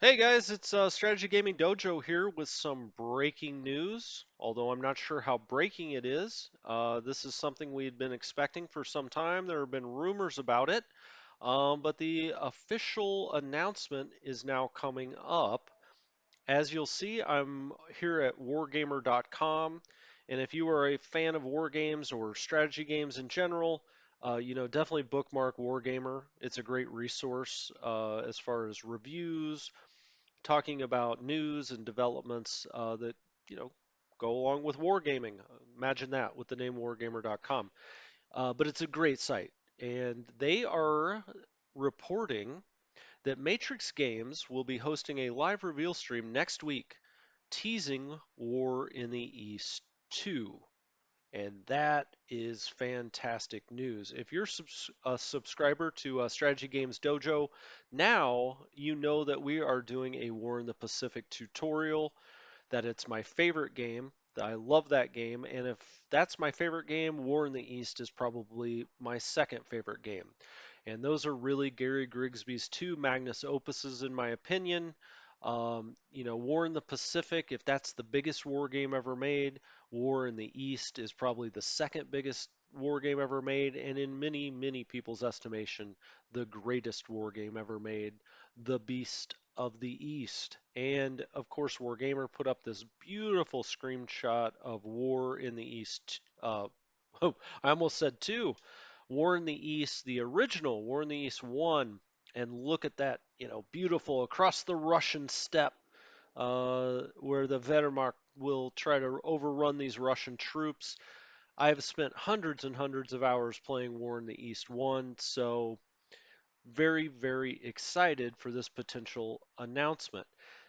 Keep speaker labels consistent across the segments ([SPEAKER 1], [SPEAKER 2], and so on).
[SPEAKER 1] Hey guys, it's Strategy Gaming Dojo here with some breaking news. Although I'm not sure how breaking it is. This is something we had been expecting for some time. There have been rumors about it, but the official announcement is now coming up. As you'll see, I'm here at wargamer.com, and if you are a fan of war games or strategy games in general, definitely bookmark Wargamer. It's a great resource as far as reviews, talking about news and developments that you know go along with wargaming. Imagine that with the name wargamer.com. But it's a great site, and they are reporting that Matrix Games will be hosting a live reveal stream next week, teasing War in the East 2. And that is fantastic news. If you're a subscriber to Strategy Games Dojo, now you know that we are doing a War in the Pacific tutorial, that it's my favorite game, that I love that game, and if that's my favorite game, War in the East is probably my second favorite game. And those are really Gary Grigsby's two Magnus opuses, in my opinion. War in the Pacific, if that's the biggest war game ever made, War in the East is probably the second biggest war game ever made, and in many, many people's estimation, the greatest war game ever made, The Beast of the East. And of course, Wargamer put up this beautiful screenshot of War in the East. Oh, I almost said two. War in the East, the original War in the East 1. And look at that, beautiful across the Russian steppe where the Wehrmacht will try to overrun these Russian troops. I have spent hundreds and hundreds of hours playing War in the East 1, so very, very excited for this potential announcement.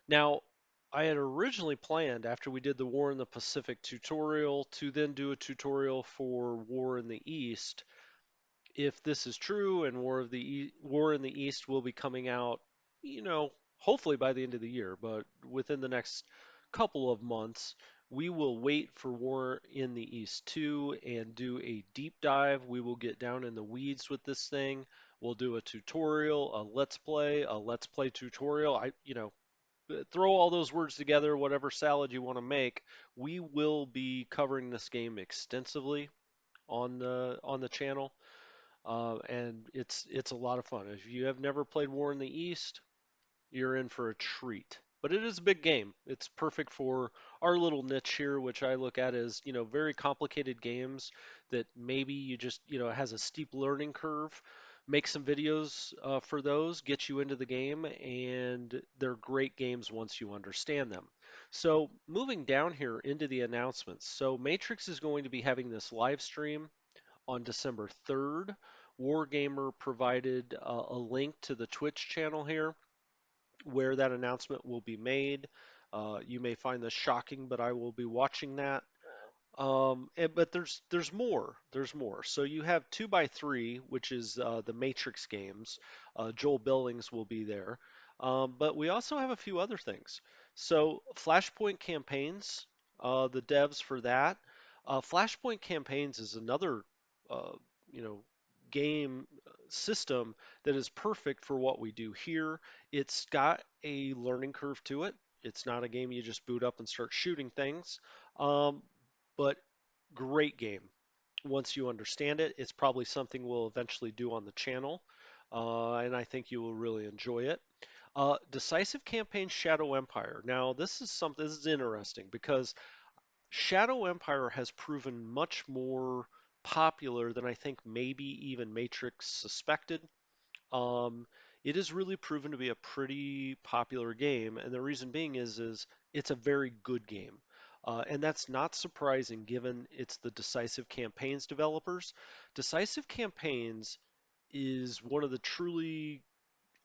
[SPEAKER 1] Now, I had originally planned after we did the War in the Pacific tutorial to then do a tutorial for War in the East. If this is true and War in the East will be coming out, hopefully by the end of the year, but within the next couple of months, we will wait for War in the East 2 and do a deep dive. We will get down in the weeds with this thing. We'll do a tutorial, a let's play tutorial. Throw all those words together, whatever salad you want to make. We will be covering this game extensively on the channel. And it's a lot of fun. If you have never played War in the East, you're in for a treat. But it is a big game. It's perfect for our little niche here, which I look at as, very complicated games that maybe you just, has a steep learning curve. Make some videos for those, get you into the game, and they're great games once you understand them. So moving down here into the announcements. So Matrix is going to be having this live stream on December 3rd. Wargamer provided a link to the Twitch channel here where that announcement will be made. You may find this shocking, but I will be watching that. But there's more. There's more. So you have 2x3, which is the Matrix games. Joel Billings will be there. But we also have a few other things. So Flashpoint campaigns, the devs for that. Flashpoint campaigns is another, uh, you know, game system that is perfect for what we do here. It's got a learning curve to it. It's not a game you just boot up and start shooting things. Um, but great game. Once you understand it, it's probably something we'll eventually do on the channel, and I think you will really enjoy it. Decisive Campaign Shadow Empire. Now, this is something. This is interesting because Shadow Empire has proven much more popular than I think maybe even Matrix suspected. Um, it has really proven to be a pretty popular game, and the reason being is it's a very good game. And that's not surprising given it's the Decisive Campaigns developers. Decisive Campaigns is one of the truly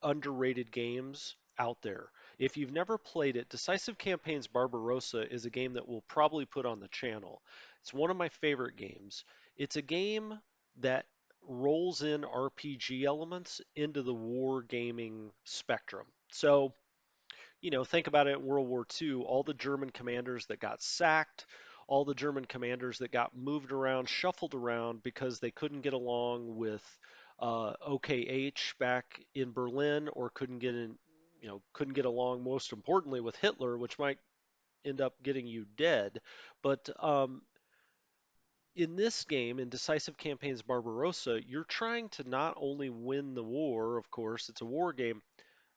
[SPEAKER 1] underrated games out there. If you've never played it, Decisive Campaigns Barbarossa is a game that we'll probably put on the channel. It's one of my favorite games. It's a game that rolls in RPG elements into the war gaming spectrum. So, think about it in World War II, all the German commanders that got sacked, all the German commanders that got moved around, shuffled around because they couldn't get along with OKH back in Berlin or couldn't get in. couldn't get along most importantly with Hitler, which might end up getting you dead. But in this game, in Decisive Campaigns Barbarossa, you're trying to not only win the war, of course, it's a war game,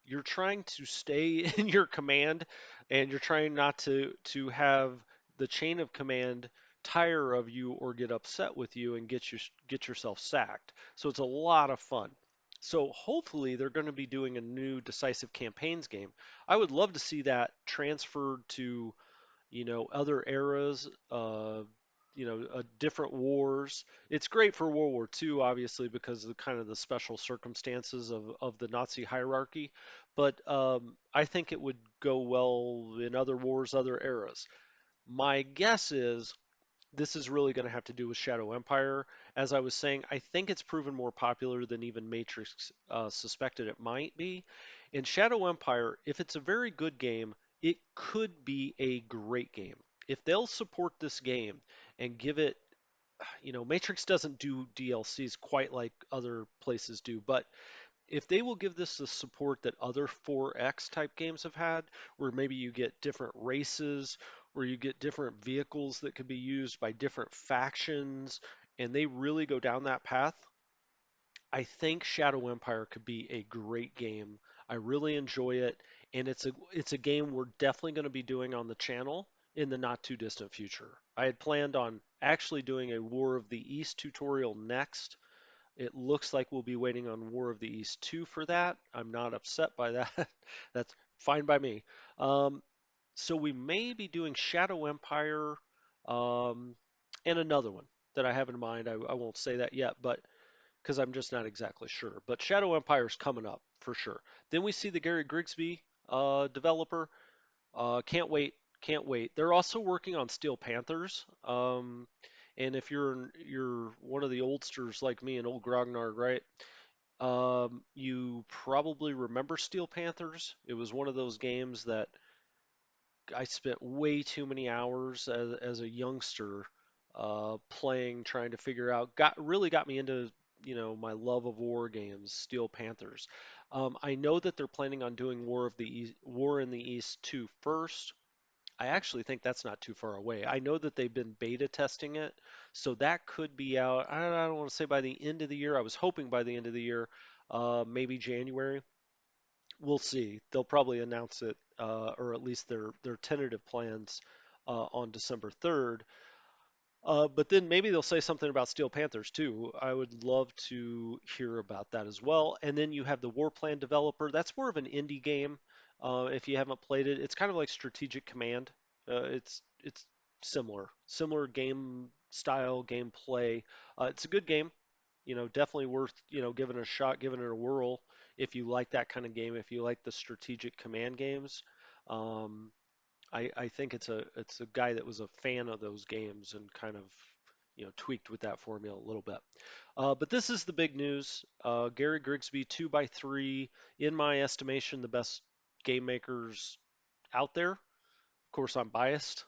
[SPEAKER 1] you're trying to stay in your command, and you're trying not to have the chain of command tire of you or get upset with you and get yourself sacked. So it's a lot of fun. So hopefully they're going to be doing a new Decisive Campaigns game. I would love to see that transferred to other eras, different wars. It's great for World War II, obviously, because of kind of the special circumstances of the Nazi hierarchy. But I think it would go well in other wars, other eras. My guess is this is really going to have to do with Shadow Empire. As I was saying, I think it's proven more popular than even Matrix suspected it might be. In Shadow Empire, if it's a very good game, it could be a great game. If they'll support this game and give it, Matrix doesn't do DLCs quite like other places do, but if they will give this the support that other 4X type games have had, where maybe you get different races, where you get different vehicles that could be used by different factions, and they really go down that path, I think Shadow Empire could be a great game. I really enjoy it, and it's a game we're definitely going to be doing on the channel in the not too distant future. I had planned on actually doing a War of the East tutorial next. It looks like we'll be waiting on War of the East 2 for that. I'm not upset by that. That's fine by me. Um, so we may be doing Shadow Empire um, and another one that I have in mind. I won't say that yet, but because I'm just not exactly sure. But Shadow Empire is coming up for sure. Then we see the Gary Grigsby developer. Can't wait. Can't wait. They're also working on Steel Panthers. And if you're one of the oldsters like me, an old grognard, right? You probably remember Steel Panthers. It was one of those games that I spent way too many hours as a youngster playing, trying to figure out. Got me into my love of war games, Steel Panthers. I know that they're planning on doing War in the East 2 first. I actually think that's not too far away. I know that they've been beta testing it, so that could be out. I don't want to say by the end of the year. I was hoping by the end of the year, maybe January. We'll see. They'll probably announce it, or at least their tentative plans on December 3rd. But then maybe they'll say something about Steel Panthers too. I would love to hear about that as well. And then you have the War Plan developer. That's more of an indie game. If you haven't played it, it's kind of like Strategic Command. It's similar game style, gameplay. It's a good game. Definitely worth giving it a shot, giving it a whirl if you like that kind of game. If you like the strategic command games. Um, I think it's a guy that was a fan of those games and kind of tweaked with that formula a little bit. But this is the big news. Gary Grigsby, 2x3, in my estimation, the best game makers out there. Of course, I'm biased.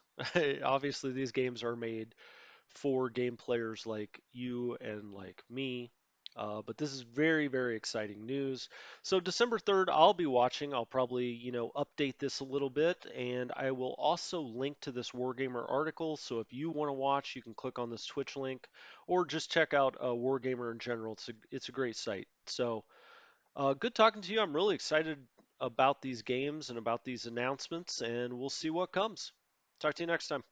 [SPEAKER 1] Obviously, these games are made for game players like you and like me. But this is very, very exciting news. So December 3rd, I'll be watching. I'll probably, update this a little bit, and I will also link to this Wargamer article. So if you want to watch, you can click on this Twitch link, or just check out Wargamer in general. It's a great site. So good talking to you. I'm really excited about these games and about these announcements, and we'll see what comes. Talk to you next time.